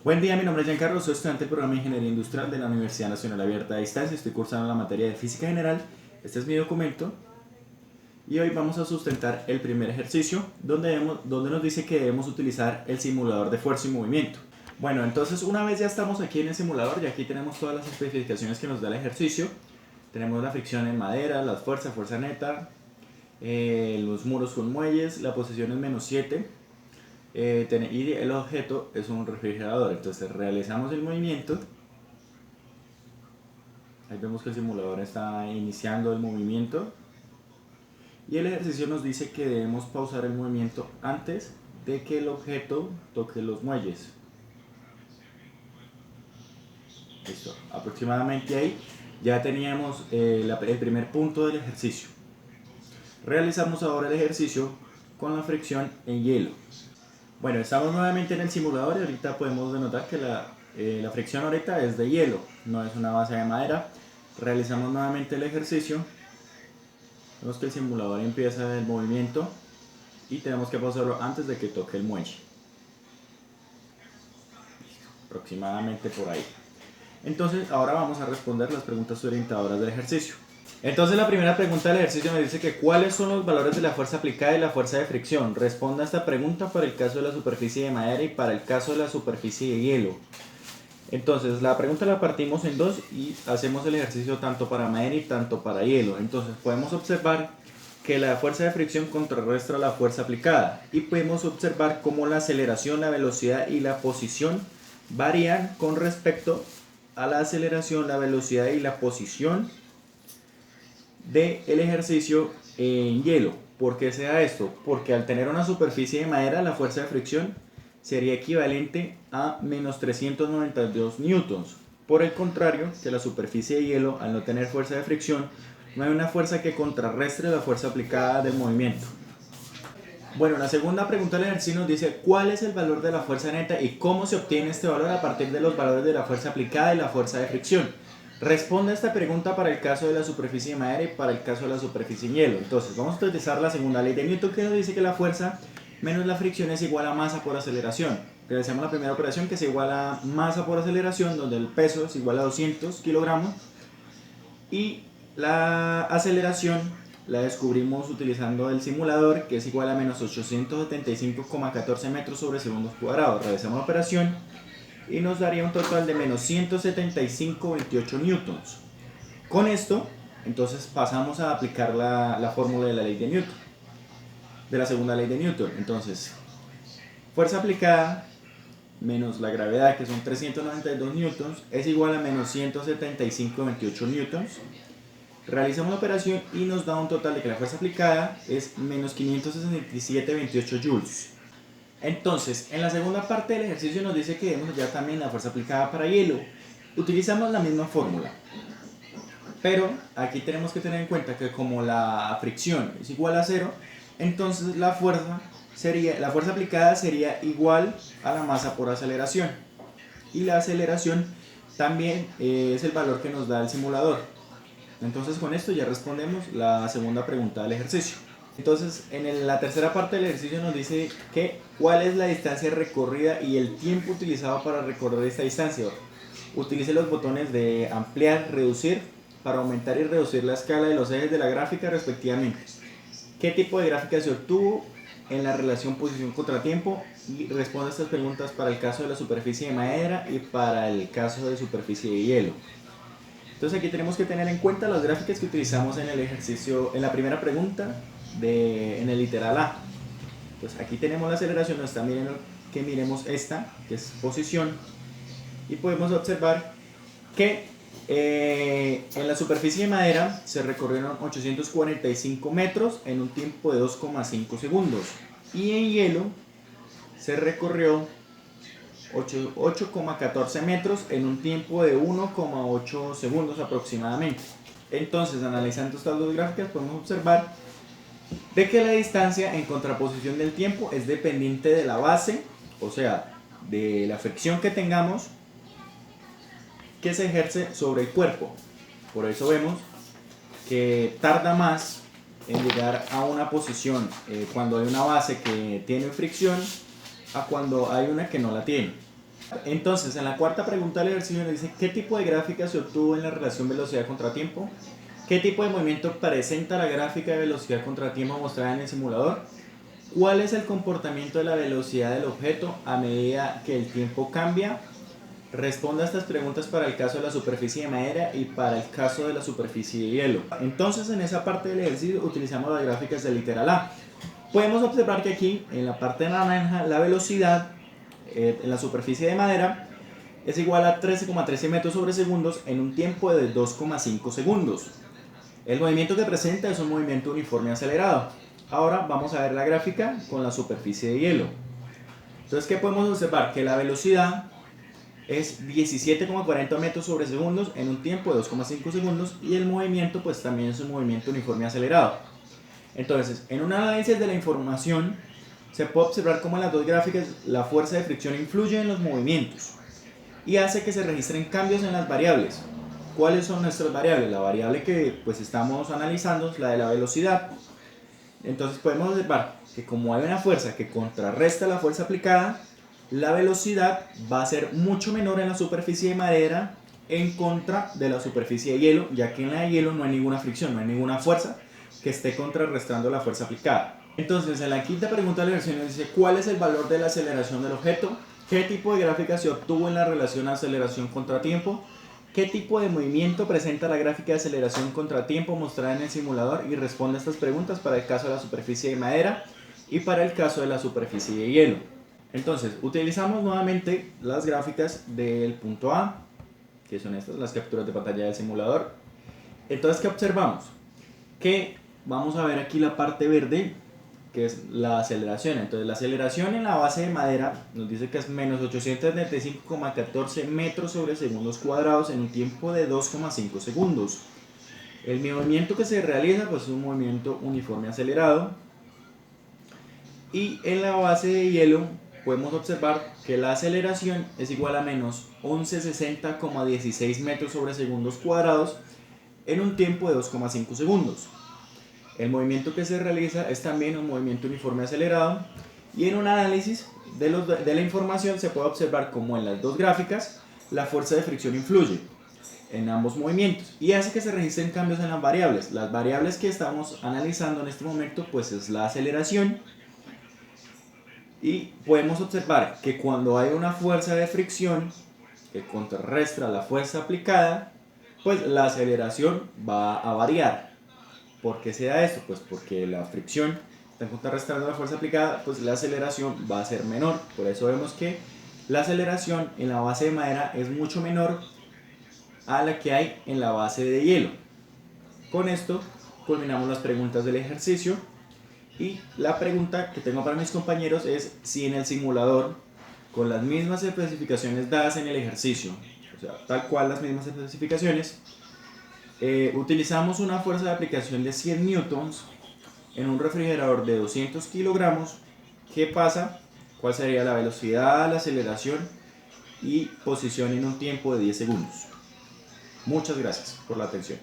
Buen día, mi nombre es Giancarlo, soy estudiante del programa de Ingeniería Industrial de la Universidad Nacional Abierta a Distancia. Estoy cursando la materia de Física General. Este es mi documento y hoy vamos a sustentar el primer ejercicio donde nos dice que debemos utilizar el simulador de fuerza y movimiento. Bueno, entonces una vez ya estamos aquí en el simulador, y aquí tenemos todas las especificaciones que nos da el ejercicio. Tenemos la fricción en madera, las fuerzas, fuerza neta, los muros con muelles, la posición es -7. Y el objeto es un refrigerador. Entonces realizamos el movimiento. Ahí vemos que el simulador está iniciando el movimiento y el ejercicio nos dice que debemos pausar el movimiento antes de que el objeto toque los muelles. Listo, aproximadamente ahí ya teníamos el primer punto del ejercicio. Realizamos ahora el ejercicio con la fricción en hielo. Bueno, estamos nuevamente en el simulador y ahorita podemos denotar que la fricción ahorita es de hielo, no es una base de madera. Realizamos nuevamente el ejercicio. Vemos que el simulador empieza el movimiento y tenemos que pausarlo antes de que toque el muelle. Aproximadamente por ahí. Entonces ahora vamos a responder las preguntas orientadoras del ejercicio. Entonces la primera pregunta del ejercicio me dice que ¿cuáles son los valores de la fuerza aplicada y la fuerza de fricción? Responda a esta pregunta para el caso de la superficie de madera y para el caso de la superficie de hielo. Entonces la pregunta la partimos en dos y hacemos el ejercicio tanto para madera y tanto para hielo. Entonces podemos observar que la fuerza de fricción contrarresta la fuerza aplicada y podemos observar cómo la aceleración, la velocidad y la posición varían con respecto a la aceleración, la velocidad y la posición del ejercicio en hielo. ¿Por qué se da esto? Porque al tener una superficie de madera, la fuerza de fricción sería equivalente a -392 newtons. Por el contrario, que la superficie de hielo, al no tener fuerza de fricción, no hay una fuerza que contrarrestre la fuerza aplicada del movimiento. Bueno, la segunda pregunta del ejercicio nos dice ¿cuál es el valor de la fuerza neta y cómo se obtiene este valor a partir de los valores de la fuerza aplicada y la fuerza de fricción? Responde a esta pregunta para el caso de la superficie de madera y para el caso de la superficie en hielo. Entonces vamos a utilizar la segunda ley de Newton, que nos dice que la fuerza menos la fricción es igual a masa por aceleración. Realizamos la primera operación, que es igual a masa por aceleración, donde el peso es igual a 200 kilogramos y la aceleración la descubrimos utilizando el simulador, que es igual a menos 875,14 metros sobre segundos cuadrados. Realizamos la operación y nos daría un total de menos 175,28 newtons. Con esto, entonces pasamos a aplicar la fórmula de la ley de Newton, de la segunda ley de Newton. Entonces, fuerza aplicada menos la gravedad, que son 392 newtons, es igual a menos 175,28 newtons. Realizamos la operación y nos da un total de que la fuerza aplicada es menos 567,28 joules. Entonces, en la segunda parte del ejercicio nos dice que debemos hallar también la fuerza aplicada para hielo. Utilizamos la misma fórmula, pero aquí tenemos que tener en cuenta que como la fricción es igual a 0, entonces la fuerza aplicada sería igual a la masa por aceleración. Y la aceleración también es el valor que nos da el simulador. Entonces con esto ya respondemos la segunda pregunta del ejercicio. Entonces en la tercera parte del ejercicio nos dice que cuál es la distancia recorrida y el tiempo utilizado para recorrer esta distancia. Utilice los botones de ampliar, reducir para aumentar y reducir la escala de los ejes de la gráfica respectivamente. ¿Qué tipo de gráfica se obtuvo en la relación posición contra tiempo? Y responde a estas preguntas para el caso de la superficie de madera y para el caso de superficie de hielo. Entonces aquí tenemos que tener en cuenta las gráficas que utilizamos en el ejercicio, en la primera pregunta, en el literal A. Pues aquí tenemos la aceleración, nos está mirando que miremos esta, que es posición, y podemos observar que en la superficie de madera se recorrieron 845 metros en un tiempo de 2,5 segundos, y en hielo se recorrió 8,14 metros en un tiempo de 1,8 segundos aproximadamente. Entonces, analizando estas dos gráficas, podemos observar de que la distancia en contraposición del tiempo es dependiente de la base, o sea, de la fricción que tengamos que se ejerce sobre el cuerpo. Por eso vemos que tarda más en llegar a una posición cuando hay una base que tiene fricción a cuando hay una que no la tiene. Entonces, en la cuarta pregunta del ejercicio nos dice ¿qué tipo de gráfica se obtuvo en la relación velocidad contra tiempo? ¿Qué tipo de movimiento presenta la gráfica de velocidad contra tiempo mostrada en el simulador? ¿Cuál es el comportamiento de la velocidad del objeto a medida que el tiempo cambia? Responda a estas preguntas para el caso de la superficie de madera y para el caso de la superficie de hielo. Entonces, en esa parte del ejercicio utilizamos las gráficas del literal A. Podemos observar que aquí, en la parte naranja, la velocidad en la superficie de madera es igual a 13,13 metros sobre segundos en un tiempo de 2,5 segundos. El movimiento que presenta es un movimiento uniforme acelerado. Ahora vamos a ver la gráfica con la superficie de hielo. Entonces, ¿qué podemos observar? Que la velocidad es 17,40 metros sobre segundos en un tiempo de 2,5 segundos y el movimiento pues también es un movimiento uniforme acelerado. Entonces, en un análisis de la información se puede observar cómo en las dos gráficas la fuerza de fricción influye en los movimientos y hace que se registren cambios en las variables. ¿Cuáles son nuestras variables? La variable que pues estamos analizando es la de la velocidad. Entonces podemos observar que como hay una fuerza que contrarresta la fuerza aplicada, la velocidad va a ser mucho menor en la superficie de madera en contra de la superficie de hielo, ya que en la de hielo no hay ninguna fricción, no hay ninguna fuerza que esté contrarrestando la fuerza aplicada. Entonces, en la quinta pregunta de la ejercicio nos dice ¿cuál es el valor de la aceleración del objeto? ¿Qué tipo de gráfica se obtuvo en la relación aceleración contra tiempo? ¿Qué tipo de movimiento presenta la gráfica de aceleración contra tiempo mostrada en el simulador? Y responde a estas preguntas para el caso de la superficie de madera y para el caso de la superficie de hielo. Entonces, utilizamos nuevamente las gráficas del punto A, que son estas, las capturas de pantalla del simulador. Entonces, ¿qué observamos? Que vamos a ver aquí la parte verde, que es la aceleración. Entonces, la aceleración en la base de madera nos dice que es menos 875,14 metros sobre segundos cuadrados en un tiempo de 2,5 segundos. El movimiento que se realiza pues, es un movimiento uniforme acelerado. Y en la base de hielo podemos observar que la aceleración es igual a menos 1160,16 metros sobre segundos cuadrados en un tiempo de 2,5 segundos. El movimiento que se realiza es también un movimiento uniforme acelerado y en un análisis de la información se puede observar cómo en las dos gráficas la fuerza de fricción influye en ambos movimientos y hace que se registren cambios en las variables. Las variables que estamos analizando en este momento pues es la aceleración y podemos observar que cuando hay una fuerza de fricción que contrarresta la fuerza aplicada, pues la aceleración va a variar. ¿Por qué se da esto? Pues porque la fricción está contrarrestando la fuerza aplicada, pues la aceleración va a ser menor. Por eso vemos que la aceleración en la base de madera es mucho menor a la que hay en la base de hielo. Con esto culminamos las preguntas del ejercicio y la pregunta que tengo para mis compañeros es si en el simulador, con las mismas especificaciones dadas en el ejercicio, o sea, tal cual las mismas especificaciones, utilizamos una fuerza de aplicación de 100 newtons en un refrigerador de 200 kilogramos. ¿Qué pasa? ¿Cuál sería la velocidad, la aceleración y posición en un tiempo de 10 segundos? Muchas gracias por la atención.